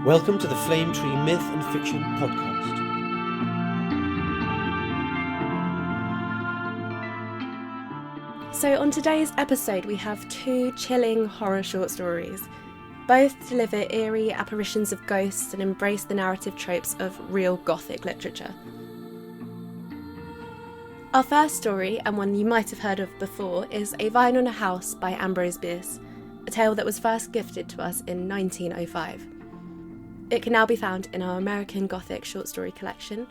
Welcome to the Flame Tree Myth and Fiction podcast. So on today's episode we have two chilling horror short stories. Both deliver eerie apparitions of ghosts and embrace the narrative tropes of real Gothic literature. Our first story, and one you might have heard of before, is A Vine on a House by Ambrose Bierce, a tale that was first gifted to us in 1905. It can now be found in our American Gothic short story collection.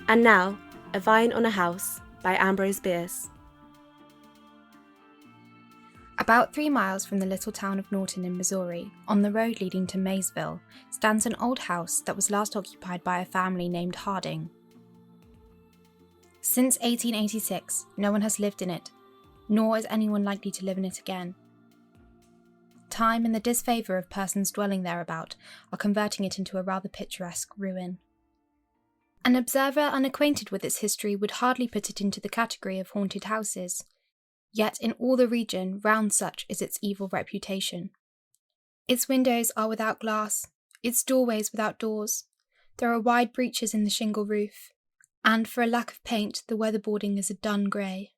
And now, A Vine on a House by Ambrose Bierce. About 3 miles from the little town of Norton in Missouri, on the road leading to Maysville, stands an old house that was last occupied by a family named Harding. Since 1886, no one has lived in it, nor is anyone likely to live in it again. Time and the disfavour of persons dwelling thereabout are converting it into a rather picturesque ruin. An observer unacquainted with its history would hardly put it into the category of haunted houses, yet in all the region round such is its evil reputation. Its windows are without glass, its doorways without doors, there are wide breaches in the shingle roof, and for a lack of paint the weatherboarding is a dun grey.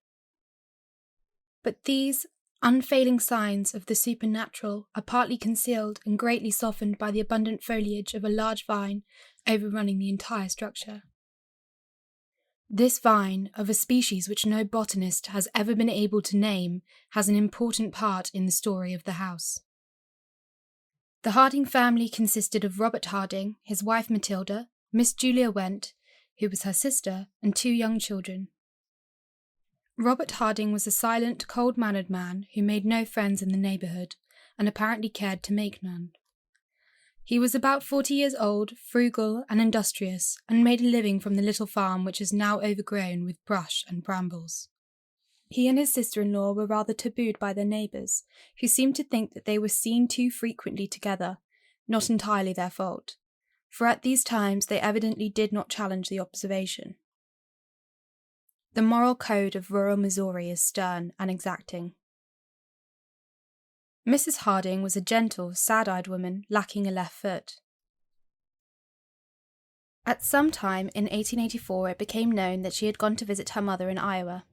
But these unfailing signs of the supernatural are partly concealed and greatly softened by the abundant foliage of a large vine overrunning the entire structure. This vine, of a species which no botanist has ever been able to name, has an important part in the story of the house. The Harding family consisted of Robert Harding, his wife Matilda, Miss Julia Went, who was her sister, and 2 young children. Robert Harding was a silent, cold-mannered man who made no friends in the neighbourhood, and apparently cared to make none. He was about 40 years old, frugal and industrious, and made a living from the little farm which is now overgrown with brush and brambles. He and his sister-in-law were rather tabooed by their neighbours, who seemed to think that they were seen too frequently together, not entirely their fault, for at these times they evidently did not challenge the observation. The moral code of rural Missouri is stern and exacting. Mrs. Harding was a gentle, sad-eyed woman lacking a left foot. At some time in 1884 it became known that she had gone to visit her mother in Iowa.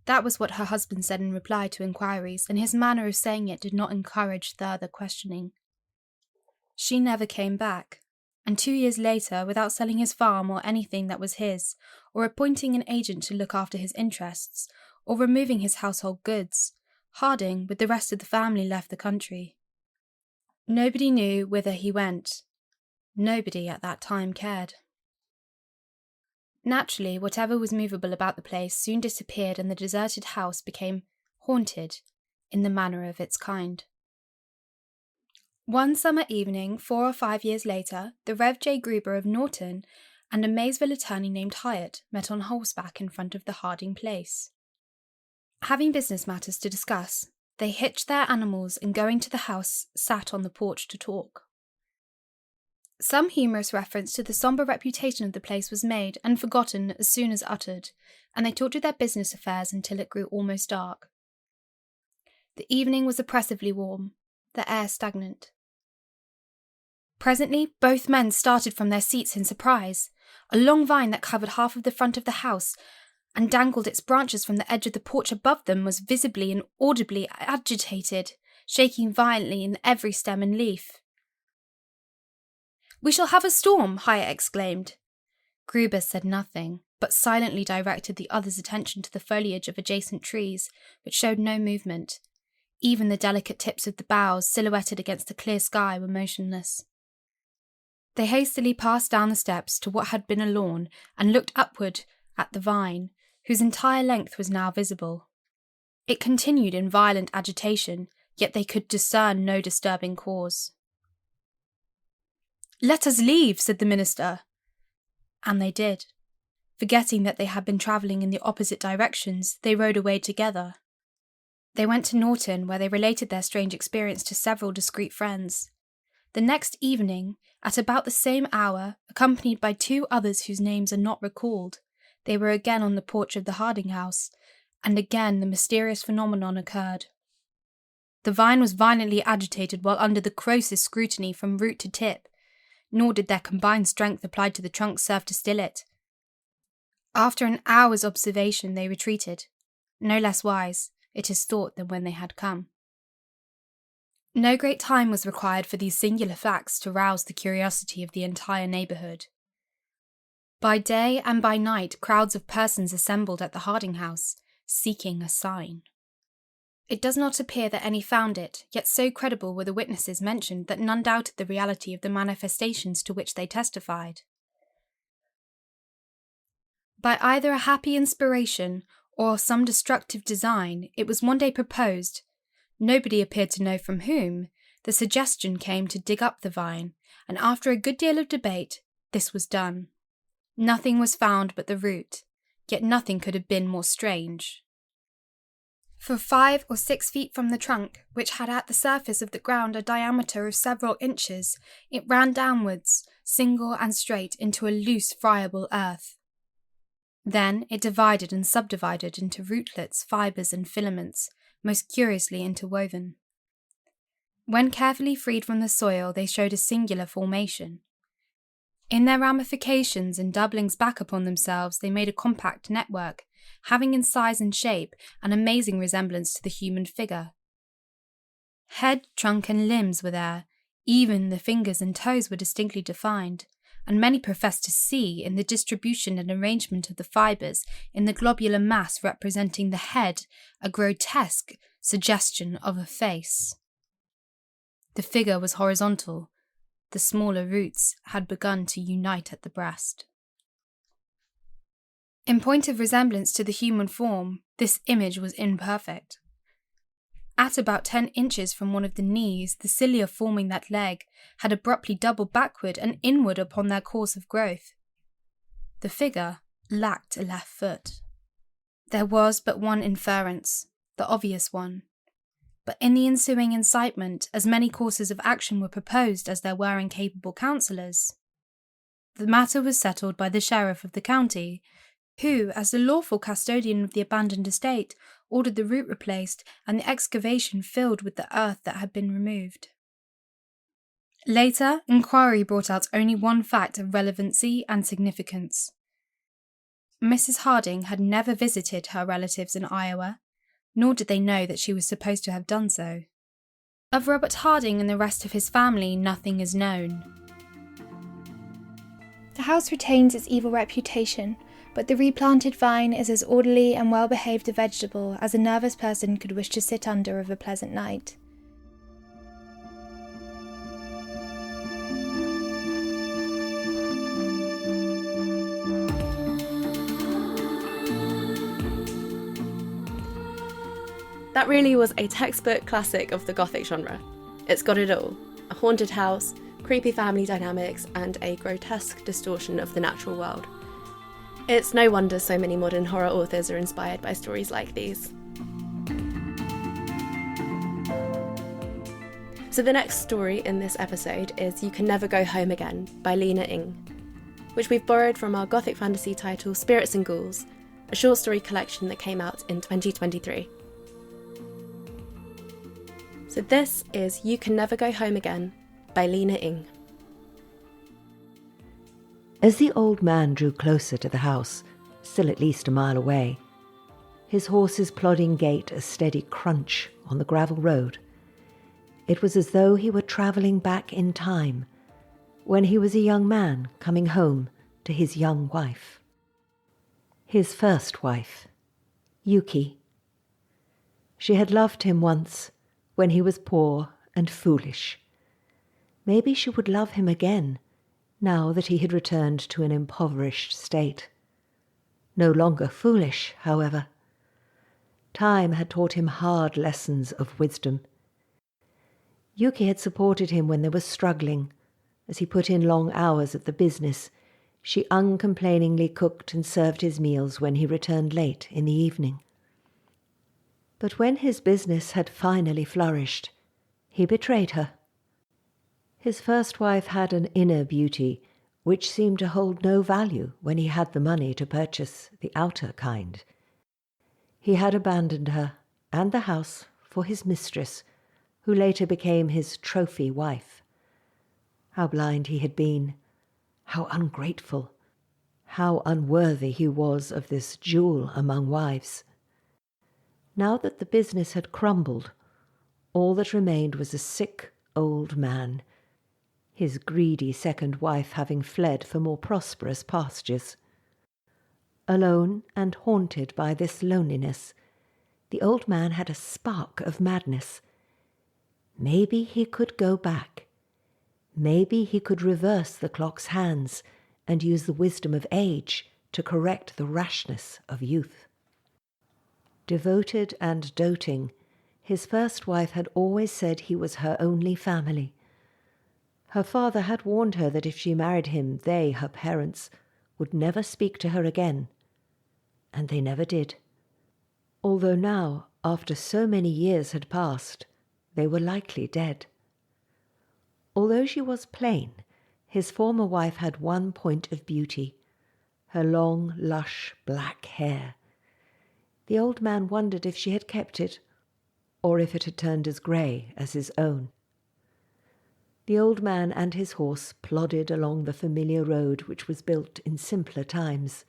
That was what her husband said in reply to inquiries, and his manner of saying it did not encourage further questioning. She never came back, and 2 years later, without selling his farm or anything that was his, or appointing an agent to look after his interests, or removing his household goods, Harding, with the rest of the family, left the country. Nobody knew whither he went. Nobody at that time cared. Naturally, whatever was movable about the place soon disappeared, and the deserted house became haunted in the manner of its kind. One summer evening, 4 or 5 years later, the Rev. J. Gruber of Norton and a Maysville attorney named Hyatt met on horseback in front of the Harding place. Having business matters to discuss, they hitched their animals and going to the house sat on the porch to talk. Some humorous reference to the sombre reputation of the place was made and forgotten as soon as uttered, and they talked of their business affairs until it grew almost dark. The evening was oppressively warm, the air stagnant. Presently, both men started from their seats in surprise. A long vine that covered half of the front of the house and dangled its branches from the edge of the porch above them was visibly and audibly agitated, shaking violently in every stem and leaf. "We shall have a storm," Hyatt exclaimed. Gruber said nothing, but silently directed the other's attention to the foliage of adjacent trees, which showed no movement. Even the delicate tips of the boughs, silhouetted against the clear sky, were motionless. They hastily passed down the steps to what had been a lawn and looked upward at the vine, whose entire length was now visible. It continued in violent agitation, yet they could discern no disturbing cause. "Let us leave," said the minister. And they did. Forgetting that they had been travelling in the opposite directions, they rode away together. They went to Norton, where they related their strange experience to several discreet friends. The next evening, at about the same hour, accompanied by 2 others whose names are not recalled, they were again on the porch of the Harding house, and again the mysterious phenomenon occurred. The vine was violently agitated while under the closest scrutiny from root to tip, nor did their combined strength applied to the trunk serve to still it. After an hour's observation they retreated, no less wise, it is thought, than when they had come. No great time was required for these singular facts to rouse the curiosity of the entire neighbourhood. By day and by night crowds of persons assembled at the Harding house, seeking a sign. It does not appear that any found it, yet so credible were the witnesses mentioned that none doubted the reality of the manifestations to which they testified. By either a happy inspiration or some destructive design, it was one day proposed, nobody appeared to know from whom, the suggestion came to dig up the vine, and after a good deal of debate, this was done. Nothing was found but the root, yet nothing could have been more strange. For 5 or 6 feet from the trunk, which had at the surface of the ground a diameter of several inches, it ran downwards, single and straight, into a loose, friable earth. Then it divided and subdivided into rootlets, fibres and filaments, most curiously interwoven. When carefully freed from the soil, they showed a singular formation. In their ramifications and doublings back upon themselves, they made a compact network, having in size and shape an amazing resemblance to the human figure. Head, trunk and limbs were there, even the fingers and toes were distinctly defined, and many professed to see, in the distribution and arrangement of the fibres, in the globular mass representing the head, a grotesque suggestion of a face. The figure was horizontal. The smaller roots had begun to unite at the breast. In point of resemblance to the human form, this image was imperfect. At about 10 inches from one of the knees, the cilia forming that leg had abruptly doubled backward and inward upon their course of growth. The figure lacked a left foot. There was but one inference, the obvious one. But in the ensuing incitement, as many courses of action were proposed as there were incapable counsellors. The matter was settled by the sheriff of the county, who, as the lawful custodian of the abandoned estate, ordered the root replaced and the excavation filled with the earth that had been removed. Later, inquiry brought out only one fact of relevancy and significance. Mrs. Harding had never visited her relatives in Iowa, nor did they know that she was supposed to have done so. Of Robert Harding and the rest of his family, nothing is known. The house retains its evil reputation, but the replanted vine is as orderly and well-behaved a vegetable as a nervous person could wish to sit under of a pleasant night. That really was a textbook classic of the Gothic genre. It's got it all: a haunted house, creepy family dynamics, and a grotesque distortion of the natural world. It's no wonder so many modern horror authors are inspired by stories like these. So the next story in this episode is You Can Never Go Home Again by Lena Ng, which we've borrowed from our Gothic fantasy title Spirits and Ghouls, a short story collection that came out in 2023. So this is You Can Never Go Home Again by Lena Ng. As the old man drew closer to the house, still at least a mile away, his horse's plodding gait a steady crunch on the gravel road, it was as though he were travelling back in time, when he was a young man coming home to his young wife. His first wife, Yuki. She had loved him once, when he was poor and foolish. Maybe she would love him again, now that he had returned to an impoverished state. No longer foolish, however. Time had taught him hard lessons of wisdom. Yuki had supported him when they were struggling. As he put in long hours at the business, she uncomplainingly cooked and served his meals when he returned late in the evening. But when his business had finally flourished, he betrayed her. His first wife had an inner beauty which seemed to hold no value when he had the money to purchase the outer kind. He had abandoned her and the house for his mistress, who later became his trophy wife. How blind he had been, how ungrateful, how unworthy he was of this jewel among wives. Now that the business had crumbled, all that remained was a sick old man, his greedy second wife having fled for more prosperous pastures. Alone and haunted by this loneliness, the old man had a spark of madness. Maybe he could go back. Maybe he could reverse the clock's hands and use the wisdom of age to correct the rashness of youth. Devoted and doting, his first wife had always said he was her only family. Her father had warned her that if she married him, they, her parents, would never speak to her again. And they never did. Although now, after so many years had passed, they were likely dead. Although she was plain, his former wife had one point of beauty, her long, lush, black hair. The old man wondered if she had kept it, or if it had turned as grey as his own. The old man and his horse plodded along the familiar road which was built in simpler times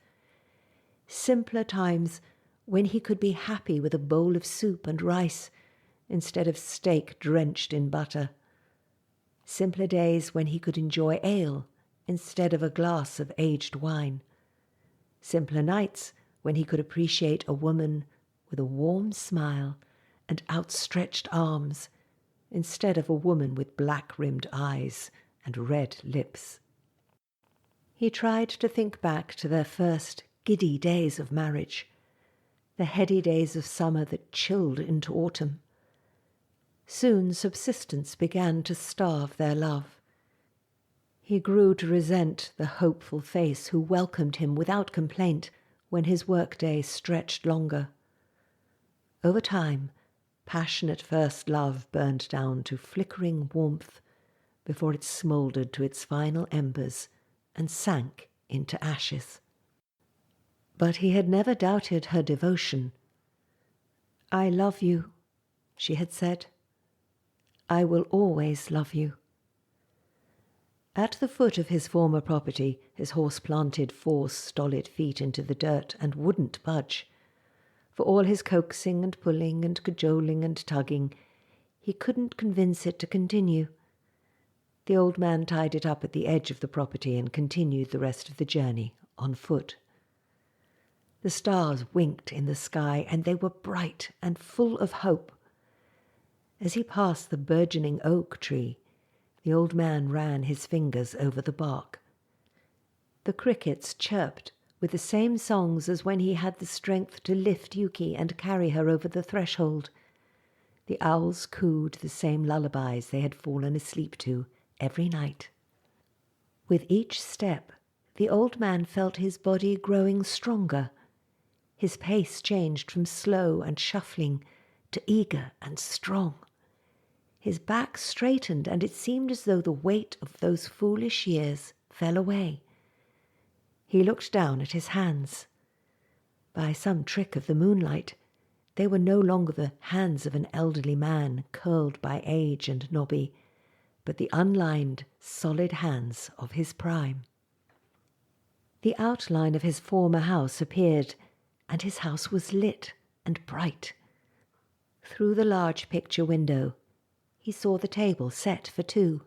when he could be happy with a bowl of soup and rice instead of steak drenched in butter. Simpler days when he could enjoy ale instead of a glass of aged wine. Simpler nights when he could appreciate a woman with a warm smile and outstretched arms instead of a woman with black-rimmed eyes and red lips. He tried to think back to their first giddy days of marriage, the heady days of summer that chilled into autumn. Soon subsistence began to starve their love. He grew to resent the hopeful face who welcomed him without complaint when his workday stretched longer. Over time, passionate first love burned down to flickering warmth before it smouldered to its final embers and sank into ashes. But he had never doubted her devotion. "I love you," she had said. "I will always love you." At the foot of his former property, his horse planted 4 stolid feet into the dirt and wouldn't budge. For all his coaxing and pulling and cajoling and tugging, he couldn't convince it to continue. The old man tied it up at the edge of the property and continued the rest of the journey on foot. The stars winked in the sky, and they were bright and full of hope. As he passed the burgeoning oak tree, the old man ran his fingers over the bark. The crickets chirped with the same songs as when he had the strength to lift Yuki and carry her over the threshold. The owls cooed the same lullabies they had fallen asleep to every night. With each step, the old man felt his body growing stronger. His pace changed from slow and shuffling to eager and strong. His back straightened, and it seemed as though the weight of those foolish years fell away. He looked down at his hands. By some trick of the moonlight, they were no longer the hands of an elderly man curled by age and knobby, but the unlined, solid hands of his prime. The outline of his former house appeared, and his house was lit and bright. Through the large picture window, he saw the table set for 2,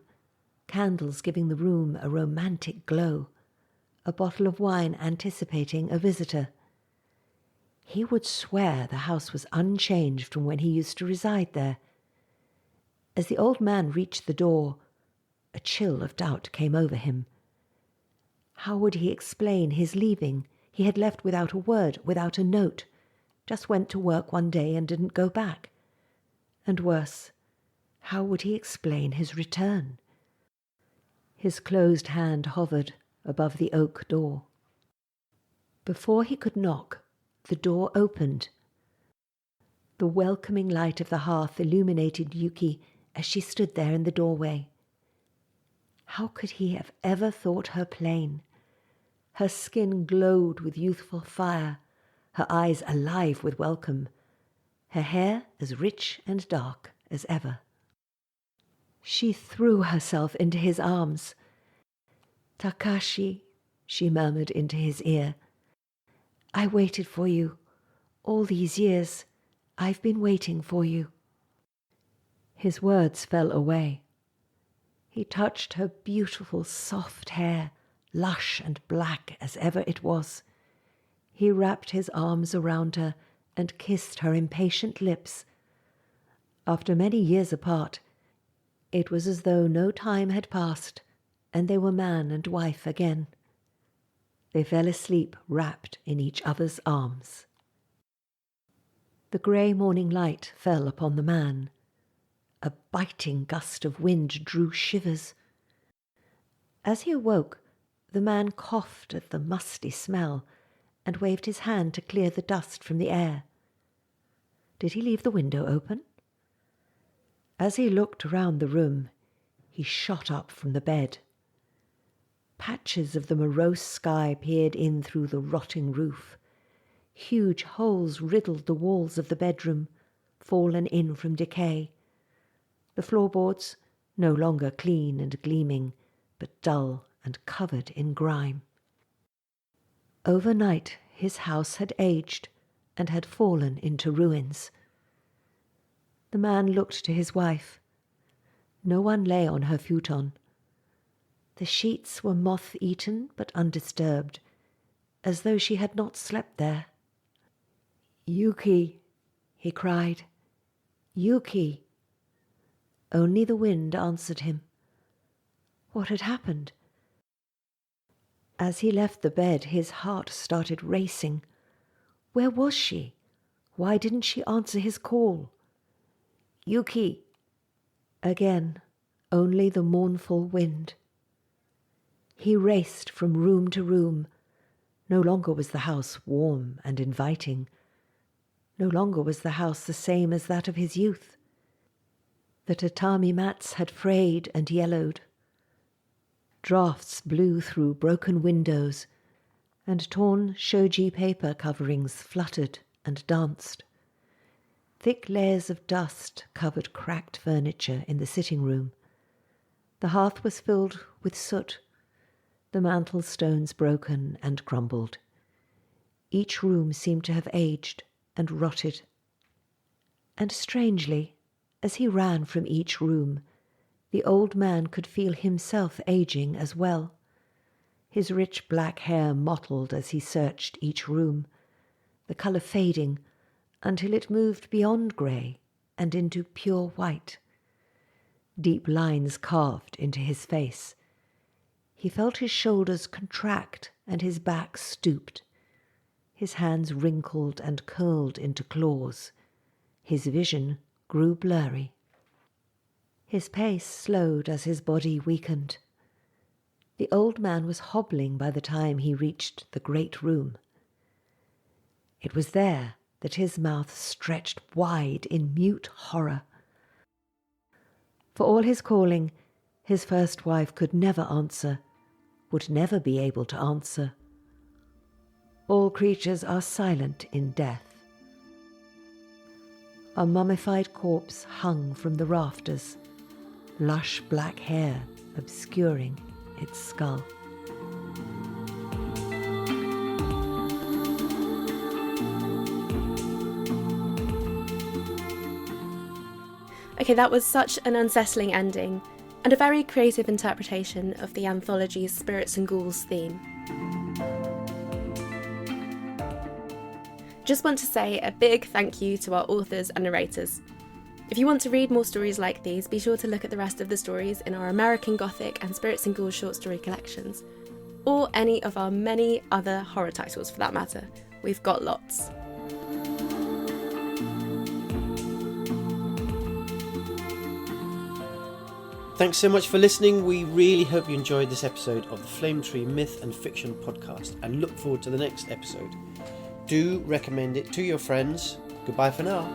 candles giving the room a romantic glow, a bottle of wine anticipating a visitor. He would swear the house was unchanged from when he used to reside there. As the old man reached the door, a chill of doubt came over him. How would he explain his leaving? He had left without a word, without a note, just went to work one day and didn't go back. And worse, how would he explain his return? His closed hand hovered above the oak door. Before he could knock, the door opened. The welcoming light of the hearth illuminated Yuki as she stood there in the doorway. How could he have ever thought her plain? Her skin glowed with youthful fire, her eyes alive with welcome, her hair as rich and dark as ever. She threw herself into his arms. "Takashi," she murmured into his ear, "I waited for you. All these years, I've been waiting for you." His words fell away. He touched her beautiful, soft hair, lush and black as ever it was. He wrapped his arms around her and kissed her impatient lips. After many years apart, it was as though no time had passed, and they were man and wife again. They fell asleep wrapped in each other's arms. The grey morning light fell upon the man. A biting gust of wind drew shivers. As he awoke, the man coughed at the musty smell and waved his hand to clear the dust from the air. Did he leave the window open? As he looked around the room, he shot up from the bed. Patches of the morose sky peered in through the rotting roof. Huge holes riddled the walls of the bedroom, fallen in from decay. The floorboards, no longer clean and gleaming, but dull and covered in grime. Overnight, his house had aged and had fallen into ruins. The man looked to his wife. No one lay on her futon. The sheets were moth-eaten but undisturbed, as though she had not slept there. "Yuki," he cried. "Yuki." Only the wind answered him. What had happened? As he left the bed, his heart started racing. Where was she? Why didn't she answer his call? "Yuki!" Again, only the mournful wind. He raced from room to room. No longer was the house warm and inviting. No longer was the house the same as that of his youth. The tatami mats had frayed and yellowed. Draughts blew through broken windows, and torn shoji paper coverings fluttered and danced. Thick layers of dust covered cracked furniture in the sitting room. The hearth was filled with soot, the mantel stones broken and crumbled. Each room seemed to have aged and rotted. And strangely, as he ran from each room, the old man could feel himself aging as well. His rich black hair mottled as he searched each room, the colour fading until it moved beyond grey and into pure white. Deep lines carved into his face. He felt his shoulders contract and his back stooped. His hands wrinkled and curled into claws. His vision grew blurry. His pace slowed as his body weakened. The old man was hobbling by the time he reached the great room. It was there that his mouth stretched wide in mute horror. For all his calling, his first wife could never answer, would never be able to answer. All creatures are silent in death. A mummified corpse hung from the rafters, lush black hair obscuring its skull. Okay, that was such an unsettling ending, and a very creative interpretation of the anthology's Spirits and Ghouls theme. Just want to say a big thank you to our authors and narrators. If you want to read more stories like these, be sure to look at the rest of the stories in our American Gothic and Spirits and Ghouls short story collections, or any of our many other horror titles for that matter. We've got lots. Thanks so much for listening. We really hope you enjoyed this episode of the Flame Tree Myth and Fiction podcast and look forward to the next episode. Do recommend it to your friends. Goodbye for now.